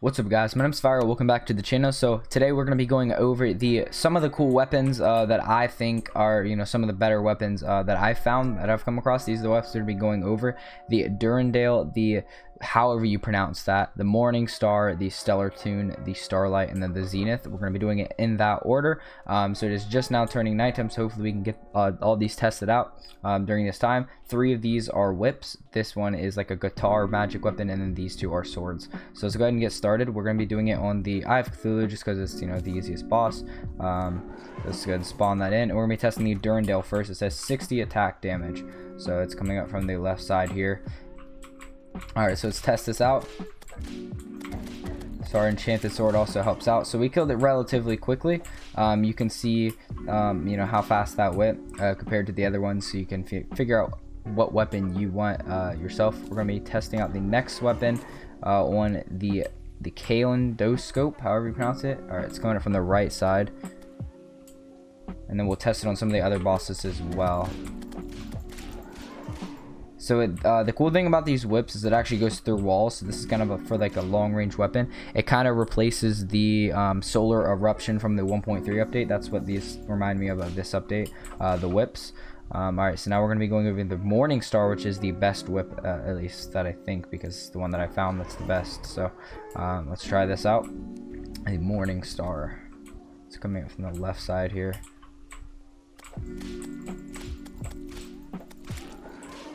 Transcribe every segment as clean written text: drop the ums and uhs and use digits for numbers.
What's up, guys? My name's FyReO. Welcome back to the channel. So today we're going to be going over some of the cool weapons that I think are, some of the better weapons that I found, that I've come across. These are the weapons we're going to be going over: the Durandale, the however you pronounce that, the Morning Star, the Stellar Tune, the Starlight, and then the Zenith. We're going to be doing it in that order. So it is just now turning nighttime, so hopefully we can get all these tested out during this time. 3 of these are whips. This one is like a guitar magic weapon, and then these 2 are swords. So let's go ahead and get started. We're going to be doing it on the Eye of Cthulhu just because it's the easiest boss. Let's go ahead and spawn that in, and we're going to be testing the Durandale first. It says 60 attack damage, so it's coming up from the left side here. Alright, so let's test this out. So our enchanted sword also helps out. So we killed it relatively quickly. You can see how fast that went compared to the other ones, so you can figure out what weapon you want yourself. We're going to be testing out the next weapon on the Kalendoscope, however you pronounce it. Alright, it's coming up from the right side, and then we'll test it on some of the other bosses as well. So the cool thing about these whips is it actually goes through walls. So this is kind of for like a long range weapon. It kind of replaces the solar eruption from the 1.3 update. That's what these remind me of this update, the whips. Alright, so now we're going to be going over the Morning Star, which is the best whip, at least that I think, because it's the one that I found that's the best. So let's try this out. The Morning Star. It's coming up from the left side here.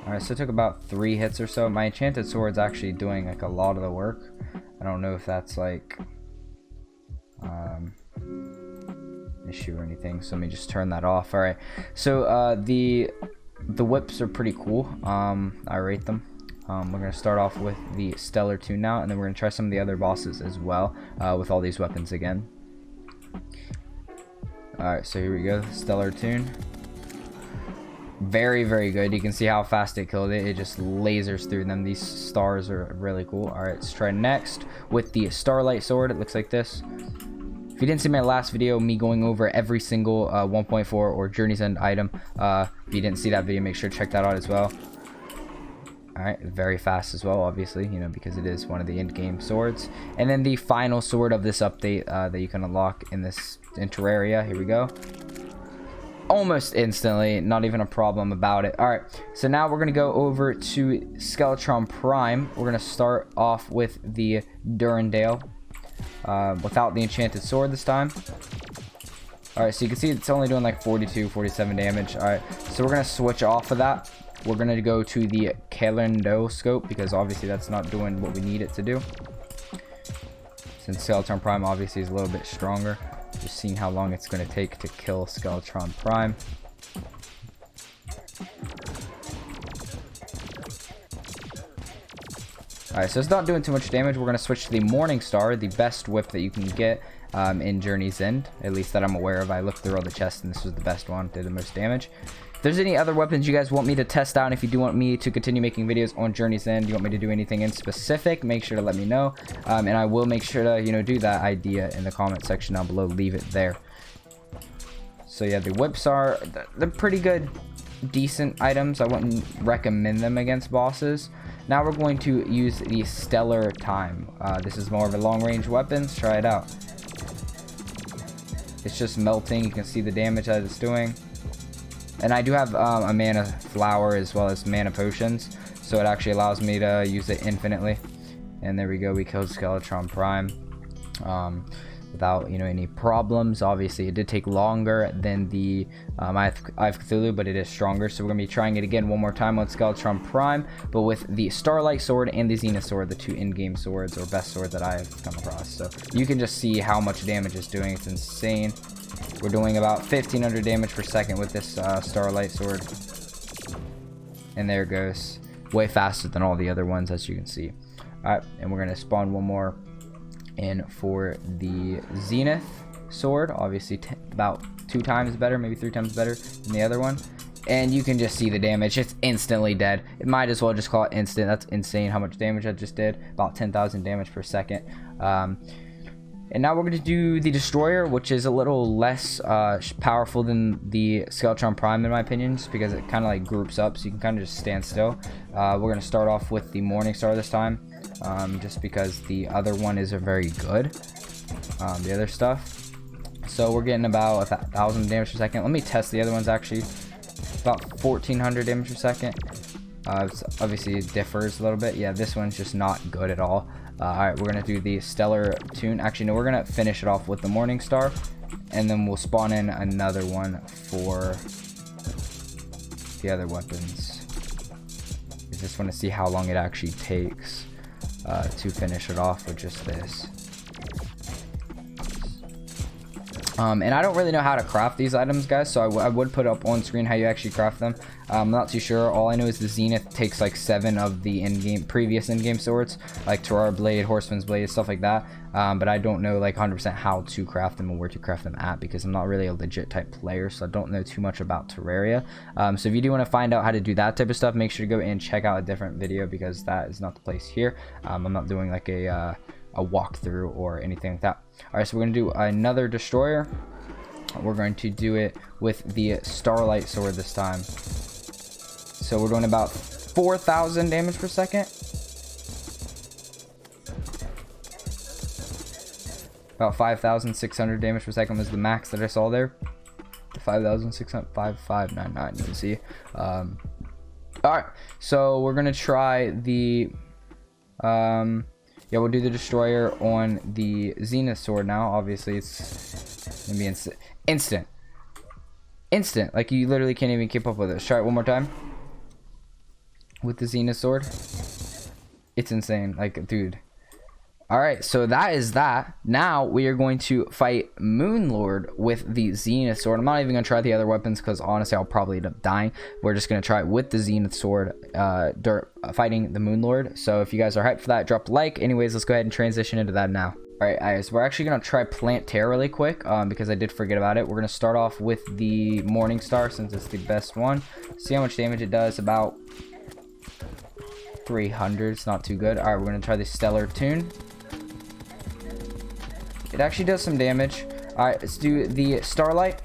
Alright, so it took about 3 hits or so. My enchanted sword's actually doing like a lot of the work. I don't know if that's like issue or anything, so let me just turn that off. Alright, so the whips are pretty cool. I rate them. We're gonna start off with the Stellar Tune now, and then we're gonna try some of the other bosses as well with all these weapons again. Alright, so here we go. Stellar Tune. Very, very good. You can see how fast it killed it. It just lasers through them. These stars are really cool. Alright, let's try next with the Starlight Sword. It looks like this. If you didn't see my last video, me going over every single 1.4 or Journey's End item, if you didn't see that video, make sure to check that out as well. Alright, very fast as well, obviously, because it is one of the end-game swords. And then the final sword of this update that you can unlock in Terraria. Here we go. Almost instantly, not even a problem about it. Alright, so now we're going to go over to Skeletron Prime. We're going to start off with the Durandale without the enchanted sword this time. Alright, so you can see it's only doing like 42, 47 damage. Alright, so we're going to switch off of that. We're going to go to the Kalendoscope, because obviously that's not doing what we need it to do, since Skeletron Prime obviously is a little bit stronger. Just seeing how long it's going to take to kill Skeletron Prime. Alright, so it's not doing too much damage. We're going to switch to the Morning Star, the best whip that you can get in Journey's End, at least that I'm aware of. I looked through all the chests, and this was the best one, did the most damage. If there's any other weapons you guys want me to test out, and if you do want me to continue making videos on Journey's End, you want me to do anything in specific, make sure to let me know, and I will make sure to do that idea in the comment section down below. Leave it there. So yeah, the whips they're pretty good, decent items. I wouldn't recommend them against bosses. Now we're going to use the Stellar Time. This is more of a long range weapon. Let's try it out. It's just melting. You can see the damage that it's doing. And I do have a mana flower as well as mana potions, so it actually allows me to use it infinitely. And there we go, we killed Skeletron Prime without any problems. Obviously it did take longer than the Eye of Cthulhu, but it is stronger. So we're gonna be trying it again one more time on Skeletron Prime, but with the Starlight Sword and the Zenith Sword, the 2 in-game swords or best swords that I have come across. So you can just see how much damage it's doing. It's insane. We're doing about 1500 damage per second with this Starlight Sword. And there it goes. Way faster than all the other ones, as you can see. Alright, and we're going to spawn one more in for the Zenith Sword. Obviously about 2 times better, maybe 3 times better than the other one. And you can just see the damage. It's instantly dead. It might as well just call it instant. That's insane how much damage I just did. About 10,000 damage per second. And now we're going to do the Destroyer, which is a little less powerful than the Skeletron Prime, in my opinion, just because it kind of like groups up, so you can kind of just stand still. We're going to start off with the Morning Star this time. just because the other one isn't very good, the other stuff. So we're getting about 1,000 damage per second. Let me test the other ones. Actually, about 1,400 damage per second. Obviously it differs a little bit. Yeah, this one's just not good at all. Alright, we're gonna do the stellar tune. Actually, no, we're gonna finish it off with the morning star, and then we'll spawn in another one for the other weapons. I just want to see how long it actually takes to finish it off with just this. And I don't really know how to craft these items, guys, so I would put up on screen how you actually craft them. I'm not too sure. All I know is the Zenith takes like 7 of the previous in-game swords, like Terraria Blade, Horseman's Blade, stuff like that. But I don't know like 100% how to craft them and where to craft them at, because I'm not really a legit type player, so I don't know too much about Terraria. So if you do want to find out how to do that type of stuff, make sure to go and check out a different video, because that is not the place here. I'm not doing like a walkthrough or anything like that. Alright, so we're going to do another destroyer. We're going to do it with the Starlight sword this time. So we're doing about 4,000 damage per second. About 5,600 damage per second was the max that I saw there. 5,600, 5,599, you can see. Alright, so we're going to try the... yeah, we'll do the destroyer on the Zenith sword now. Obviously, it's gonna be instant. Like, you literally can't even keep up with it. Let's try it one more time with the Zenith sword. It's insane. Like, dude. Alright, so that is that. Now we are going to fight Moonlord with the Zenith sword. I'm not even going to try the other weapons because honestly I'll probably end up dying. We're just going to try it with the Zenith sword, fighting the Moonlord. So if you guys are hyped for that, drop a like. Anyways, let's go ahead and transition into that now. Alright guys, we're actually going to try Plant Terror really quick because I did forget about it. We're going to start off with the Morning Star since it's the best one. See how much damage it does. About 300. It's not too good. Alright, we're going to try the Stellar Tune. It actually does some damage. Alright, let's do the Starlight.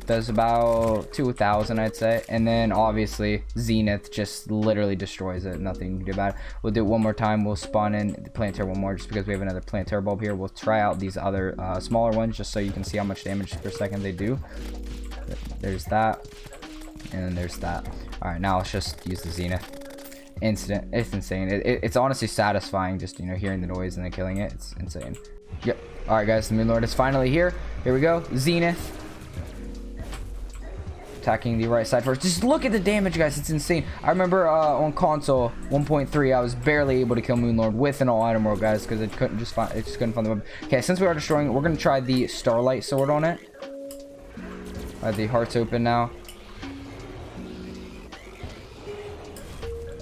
Does about 2,000, I'd say. And then obviously Zenith just literally destroys it. Nothing you can do about it. We'll do it one more time. We'll spawn in the Planetary one more just because we have another Planetary bulb here. We'll try out these other smaller ones just so you can see how much damage per second they do. There's that. And then there's that. Alright, now let's just use the Zenith. Instant. It's insane. It's honestly satisfying just, you know, hearing the noise and then killing it. It's insane. Yep. Alright guys, the Moonlord is finally here. Here we go. Zenith. Attacking the right side first. Just look at the damage, guys. It's insane. I remember on console 1.3 I was barely able to kill Moonlord with an all item world, guys, because it just couldn't find the weapon. Okay, since we are destroying it, we're gonna try the Starlight sword on it. The heart's open now.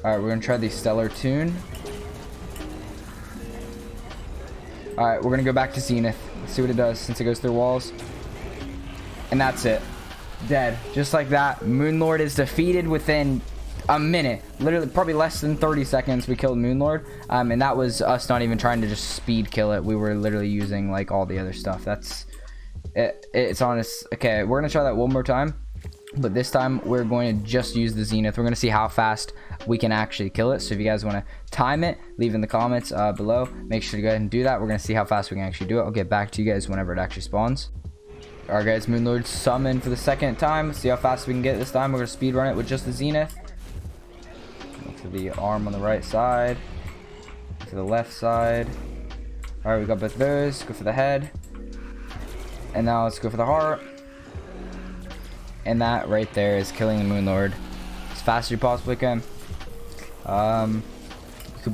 Alright, we're gonna try the Stellar Tune. Alright, we're gonna go back to Zenith. Let's see what it does since it goes through walls. And that's it. Dead. Just like that. Moonlord is defeated within a minute. Literally, probably less than 30 seconds we killed Moonlord. And that was us not even trying to just speed kill it. We were literally using like all the other stuff. That's it. It's honest. Okay, we're gonna try that one more time. But this time we're going to just use the Zenith. We're going to see how fast we can actually kill it. So if you guys want to time it, leave in the comments below. Make sure to go ahead and do that. We're going to see how fast we can actually do it. I'll get back to you guys whenever it actually spawns. Alright guys, Moonlord summoned for the second time. Let's see how fast we can get it this time. We're going to speed run it with just the Zenith. Go for the arm on the right side. To the left side. Alright, we got both those. Go for the head. And now let's go for the heart. And that right there is killing the Moonlord as fast as you possibly can.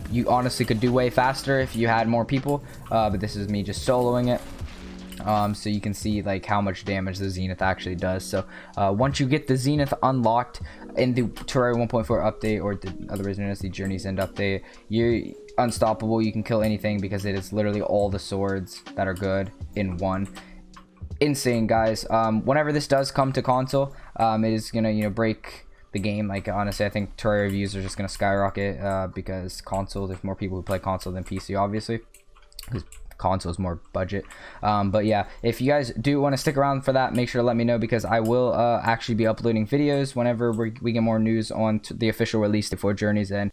You honestly could do way faster if you had more people, but this is me just soloing it. So you can see like how much damage the Zenith actually does. So once you get the Zenith unlocked in the Terraria 1.4 update, or the otherwise known as the Journey's End update, you're unstoppable. You can kill anything because it is literally all the swords that are good in one. Insane, guys. Whenever this does come to console, it is gonna, you know, break the game. Like, honestly, I think Terraria reviews are just gonna skyrocket because console, there's more people who play console than PC, obviously, because console is more budget. But yeah, if you guys do want to stick around for that, make sure to let me know, because I will actually be uploading videos whenever we get more news on the official release for Journeys and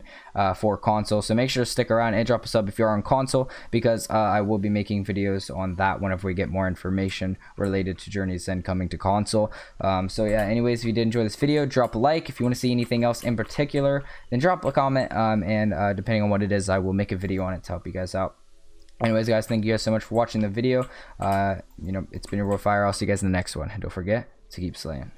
for console. So make sure to stick around and drop a sub if you're on console, because I will be making videos on that whenever we get more information related to Journeys and coming to console. So yeah, anyways, if you did enjoy this video, drop a like. If you want to see anything else in particular, then drop a comment, and depending on what it is, I will make a video on it to help you guys out. Anyways, guys, thank you guys so much for watching the video. You know, it's been your boy Fire. I'll see you guys in the next one, and don't forget to keep slaying.